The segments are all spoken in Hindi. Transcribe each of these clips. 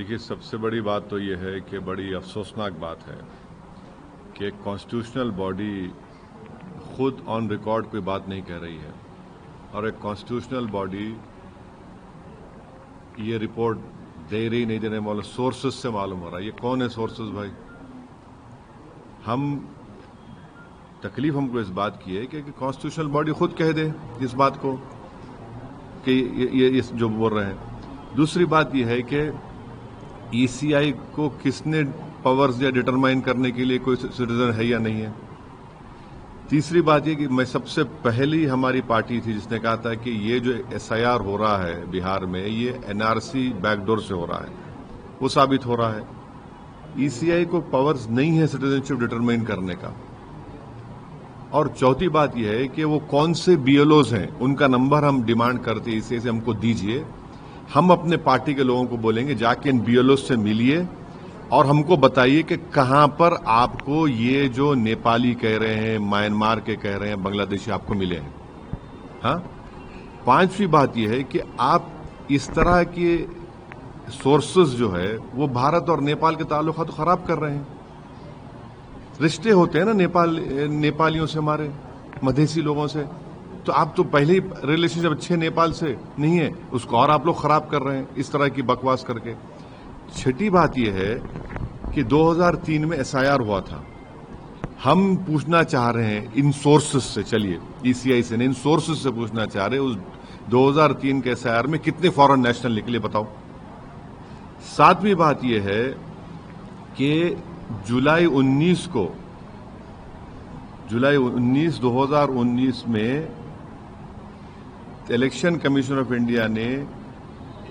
देखिए, सबसे बड़ी बात तो ये है कि बड़ी अफसोसनाक बात है कि एक कॉन्स्टिट्यूशनल बॉडी खुद ऑन रिकॉर्ड कोई बात नहीं कह रही है और एक कॉन्स्टिट्यूशनल बॉडी ये रिपोर्ट दे रही नहीं देने वाले सोर्सेज से मालूम हो रहा है। ये कौन है सोर्सेज भाई? तकलीफ हमको इस बात की है कि कॉन्स्टिट्यूशनल बॉडी खुद कह दे इस बात को कि ये जो बोल रहे हैं। दूसरी बात यह है कि ईसीआई को किसने पावर्स या डिटरमाइन करने के लिए कोई सिटीजन है या नहीं है। तीसरी बात यह कि मैं सबसे पहली हमारी पार्टी थी जिसने कहा था कि ये जो एसआईआर हो रहा है बिहार में, ये एनआरसी बैकडोर से हो रहा है। वो साबित हो रहा है। ईसीआई को पावर्स नहीं है सिटीजनशिप डिटरमाइन करने का। और चौथी बात यह है कि वो कौन से बीएलओज हैं, उनका नंबर हम डिमांड करते हैं, इसे हमको दीजिए। हम अपने पार्टी के लोगों को बोलेंगे जाके इन बीएलओ से मिलिए और हमको बताइए कि कहां पर आपको ये जो नेपाली कह रहे हैं, म्यांमार के कह रहे हैं, बांग्लादेशी आपको मिले हैं। हाँ, पांचवी बात यह है कि आप इस तरह के सोर्सेज जो है वो भारत और नेपाल के ताल्लुकात तो खराब कर रहे हैं। रिश्ते होते हैं ना नेपालियों से, हमारे मधेसी लोगों से, तो आप तो पहले ही रिलेशनशिप अच्छे नेपाल से नहीं है, उसको और आप लोग खराब कर रहे हैं इस तरह की बकवास करके। छठी बात यह है कि 2003 में एसआईआर हुआ था। हम पूछना चाह रहे हैं इन सोर्सेस से, चलिए ईसीआई से नहीं, इन सोर्सेस से पूछना चाह रहे हैं उस 2003 के एसआईआर में कितने फॉरेन नेशनल निकले बताओ। सातवीं बात यह है कि जुलाई 19 2019 में इलेक्शन कमीशन ऑफ इंडिया ने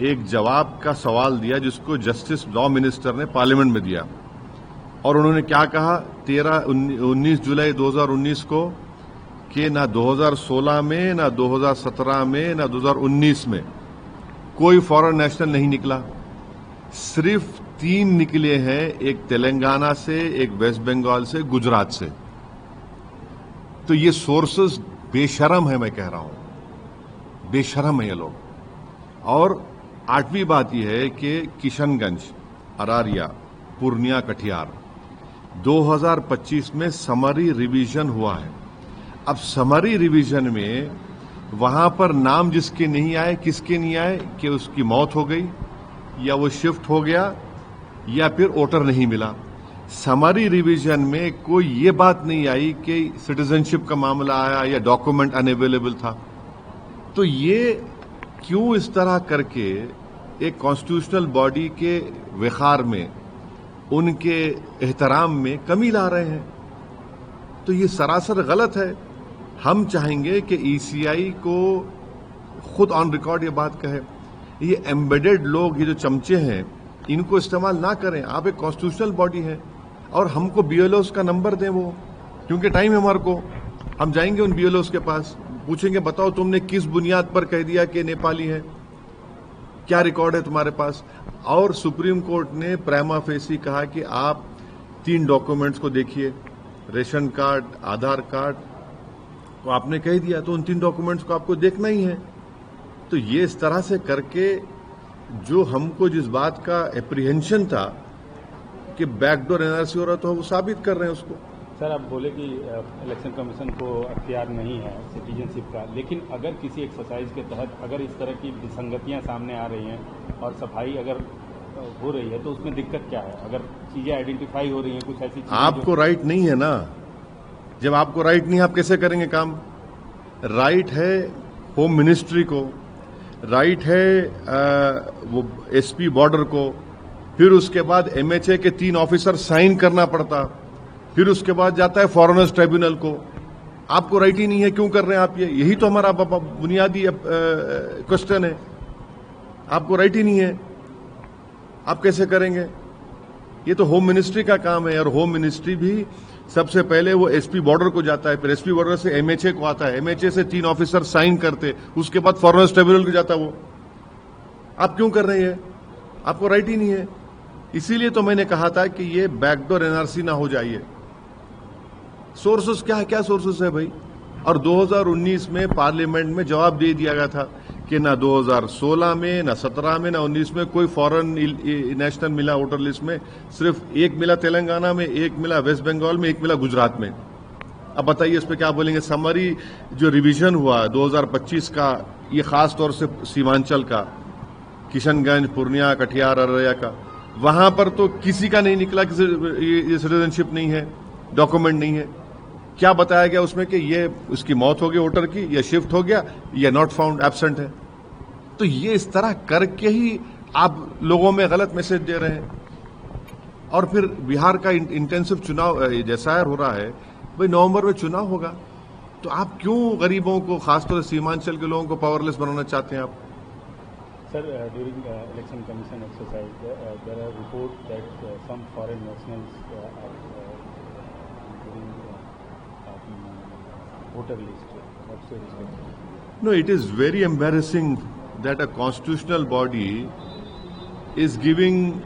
एक जवाब का सवाल दिया जिसको जस्टिस लॉ मिनिस्टर ने पार्लियामेंट में दिया। और उन्होंने क्या कहा 19 जुलाई 2019 को कि ना 2016 में, ना 2017 में, ना 2019 में कोई फॉरेन नेशनल नहीं निकला। सिर्फ 3 निकले हैं, एक तेलंगाना से, एक वेस्ट बंगाल से, गुजरात से। तो ये सोर्सेस बेशरम है, मैं कह रहा हूं, बेशरम है ये लोग। और आठवीं बात यह है कि किशनगंज, अरारिया, पूर्णिया, कटिहार 2025 में समरी रिवीजन हुआ है। अब समरी रिवीजन में वहां पर नाम जिसके नहीं आए, किसके नहीं आए कि उसकी मौत हो गई या वो शिफ्ट हो गया या फिर वोटर नहीं मिला। समरी रिवीजन में कोई ये बात नहीं आई कि सिटीजनशिप का मामला आया या डॉक्यूमेंट अनअवेलेबल था। तो ये क्यों इस तरह करके एक कॉन्स्टिट्यूशनल बॉडी के विखार में, उनके एहतराम में कमी ला रहे हैं? तो ये सरासर गलत है। हम चाहेंगे कि ईसीआई को खुद ऑन रिकॉर्ड ये बात कहे। ये एम्बेडेड लोग, ये जो चमचे हैं, इनको इस्तेमाल ना करें। आप एक कॉन्स्टिट्यूशनल बॉडी है और हमको बीएलओस का नंबर दें वो, क्योंकि टाइम है हमारे को। हम जाएंगे उन बीएलओस के पास, पूछेंगे बताओ तुमने किस बुनियाद पर कह दिया कि नेपाली है, क्या रिकॉर्ड है तुम्हारे पास। और सुप्रीम कोर्ट ने प्राइमा फेसी कहा कि आप 3 डॉक्यूमेंट्स को देखिए, रेशन कार्ड, आधार कार्ड, तो आपने कह दिया तो उन 3 डॉक्यूमेंट्स को आपको देखना ही है। तो ये इस तरह से करके जो हमको जिस बात का एप्रीहेंशन था कि बैकडोर एनआरसी हो रहा था, वो साबित कर रहे हैं उसको। सर, आप बोले कि इलेक्शन कमीशन को अख्तियार नहीं है सिटीजनशिप का, लेकिन अगर किसी एक्सरसाइज के तहत अगर इस तरह की विसंगतियां सामने आ रही हैं और सफाई अगर हो रही है तो उसमें दिक्कत क्या है? अगर चीजें आइडेंटिफाई हो रही हैं, कुछ ऐसी चीजें आपको राइट नहीं है ना। जब आपको राइट नहीं है, आप कैसे करेंगे काम? राइट है होम मिनिस्ट्री को, राइट है वो एसपी बॉर्डर को, फिर उसके बाद एमएचए के 3 ऑफिसर साइन करना पड़ता, फिर उसके बाद जाता है फॉरेनर्स ट्राइब्यूनल को। आपको राइट ही नहीं है, क्यों कर रहे हैं आप ये? यही तो हमारा बुनियादी क्वेश्चन है। आपको राइट ही नहीं है, आप कैसे करेंगे? ये तो होम मिनिस्ट्री का काम है। और होम मिनिस्ट्री भी सबसे पहले वो एसपी बॉर्डर को जाता है, फिर एसपी बॉर्डर से एमएचए को आता है, एमएचए से 3 ऑफिसर साइन करते, उसके बाद फॉरेनर्स ट्राइब्यूनल को जाता है वो। आप क्यों कर रहे हैं? आपको राइट ही नहीं है। इसीलिए तो मैंने कहा था कि ये बैकडोर एनआरसी ना हो जाइए। सोर्सेस क्या सोर्सेस है भाई? और 2019 में पार्लियामेंट में जवाब दे दिया गया था कि ना 2016 में, ना 17 में, ना 19 में कोई फॉरेन नेशनल मिला वोटर लिस्ट में। सिर्फ एक मिला तेलंगाना में, एक मिला वेस्ट बंगाल में, एक मिला गुजरात में। अब बताइए इस पे क्या बोलेंगे। समरी जो रिवीजन हुआ 2025 का, ये खास तौर से सीमांचल का, किशनगंज, पूर्णिया, कटिहार, अररिया का, वहां पर तो किसी का नहीं निकला कि ये सिटीजनशिप नहीं है, डॉक्यूमेंट नहीं है। क्या बताया गया उसमें कि ये उसकी मौत हो गई वोटर की, या शिफ्ट हो गया, या नॉट फाउंड, एब्सेंट है। तो ये इस तरह करके ही आप लोगों में गलत मैसेज दे रहे हैं। और फिर बिहार का इंटेंसिव चुनाव जैसा हो रहा है, भाई नवंबर में चुनाव होगा, तो आप क्यों गरीबों को, खासतौर से सीमांचल के लोगों को पावरलेस बनाना चाहते हैं आप? Sir, during election commission exercise, there are reports that some foreign nationals are including voter list. What's your response? No, it is very embarrassing that a constitutional body is giving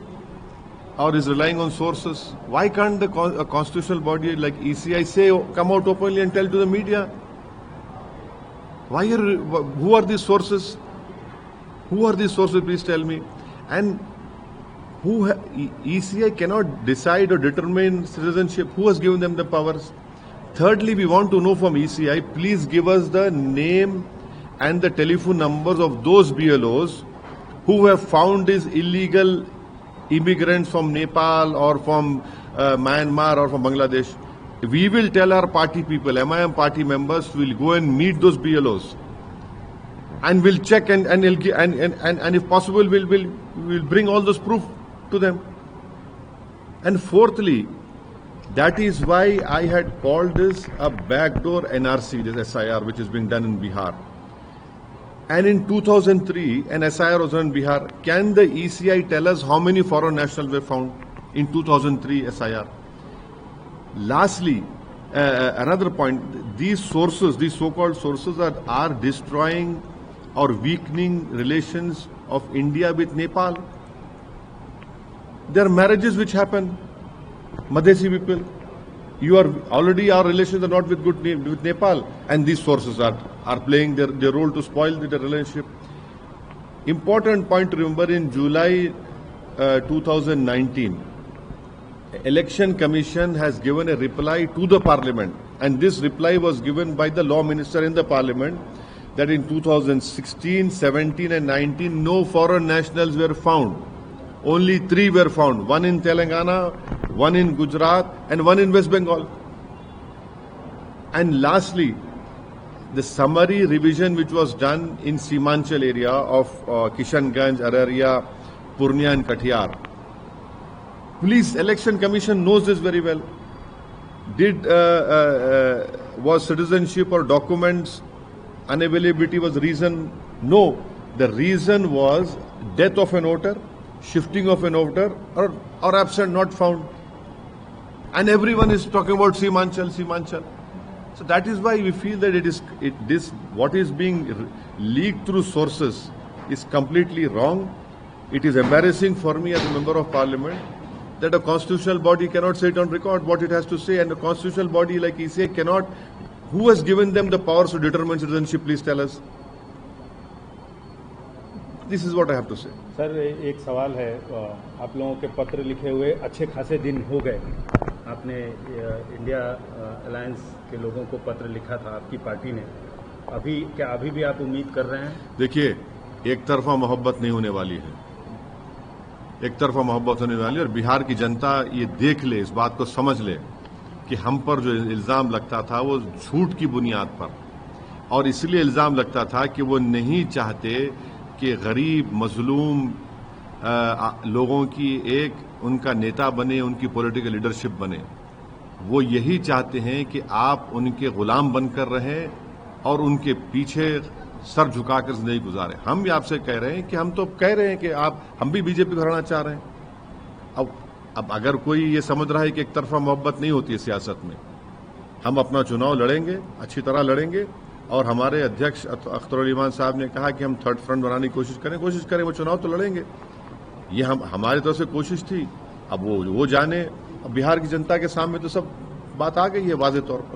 or is relying on sources. Why can't a constitutional body like ECI say, come out openly and tell to the media? Who are these sources? Who are these sources? Please tell me. And ECI cannot decide or determine citizenship. Who has given them the powers? Thirdly, we want to know from ECI, please give us the name and the telephone numbers of those BLOs who have found these illegal immigrants from Nepal or from Myanmar or from Bangladesh. We will tell our party people, MIM party members, will go and meet those BLOs. And we'll check and if possible, we'll bring all those proof to them. And fourthly, that is why I had called this a backdoor NRC, this SIR, which is being done in Bihar. And in 2003, an SIR was done in Bihar. Can the ECI tell us how many foreign nationals were found in 2003 SIR? Lastly, another point, these sources, these so-called sources are destroying or weakening relations of India with Nepal. There are marriages which happen, Madhesi people. You are already, our relations are not with with Nepal, and these sources are playing their role to spoil the relationship. Important point to remember, in July 2019, Election Commission has given a reply to the Parliament, and this reply was given by the Law Minister in the Parliament, that in 2016, 17 and 19, no foreign nationals were found. Only 3 were found, one in Telangana, one in Gujarat, and one in West Bengal. And lastly, the summary revision which was done in Seemanchal area of Kishanganj, Araria, Purnia and Kathiawar. Police Election Commission knows this very well. Was citizenship or documents unavailability was the reason? No. The reason was death of an voter, shifting of an voter, or absent, not found. And everyone is talking about Seemanchal. So that is why we feel that what is being leaked through sources is completely wrong. It is embarrassing for me as a member of Parliament that a constitutional body cannot say it on record what it has to say, and a constitutional body like ECI cannot. Who has given them the powers to determine citizenship? Please tell us. This is what I have to say. Sir, एक सवाल है, आप लोगों के पत्र लिखे हुए अच्छे खासे दिन हो गए। आपने इंडिया अलायंस के लोगों को पत्र लिखा था आपकी पार्टी ने। अभी भी आप उम्मीद कर रहे हैं? देखिए, एक तरफा मोहब्बत नहीं होने वाली है, एक तरफा मोहब्बत होने वाली है। और बिहार की जनता ये देख ले, इस बात को समझ ले कि हम पर जो इल्जाम लगता था वो झूठ की बुनियाद पर, और इसलिए इल्जाम लगता था कि वो नहीं चाहते कि गरीब मजलूम लोगों की एक उनका नेता बने, उनकी पॉलिटिकल लीडरशिप बने। वो यही चाहते हैं कि आप उनके गुलाम बनकर रहें और उनके पीछे सर झुकाकर जिंदगी गुजारें। हम भी आपसे कह रहे हैं कि हम तो कह रहे हैं कि हम भी बीजेपी को हराना चाह रहे हैं। अब अगर कोई ये समझ रहा है कि एक तरफा मोहब्बत नहीं होती है सियासत में, हम अपना चुनाव लड़ेंगे, अच्छी तरह लड़ेंगे। और हमारे अध्यक्ष अख्तर अली ईमान साहब ने कहा कि हम थर्ड फ्रंट बनाने की कोशिश करें, वो चुनाव तो लड़ेंगे। ये हमारी तरफ से कोशिश थी। अब वो जाने। अब बिहार की जनता के सामने तो सब बात आ गई है वाज़ेह तौर पर।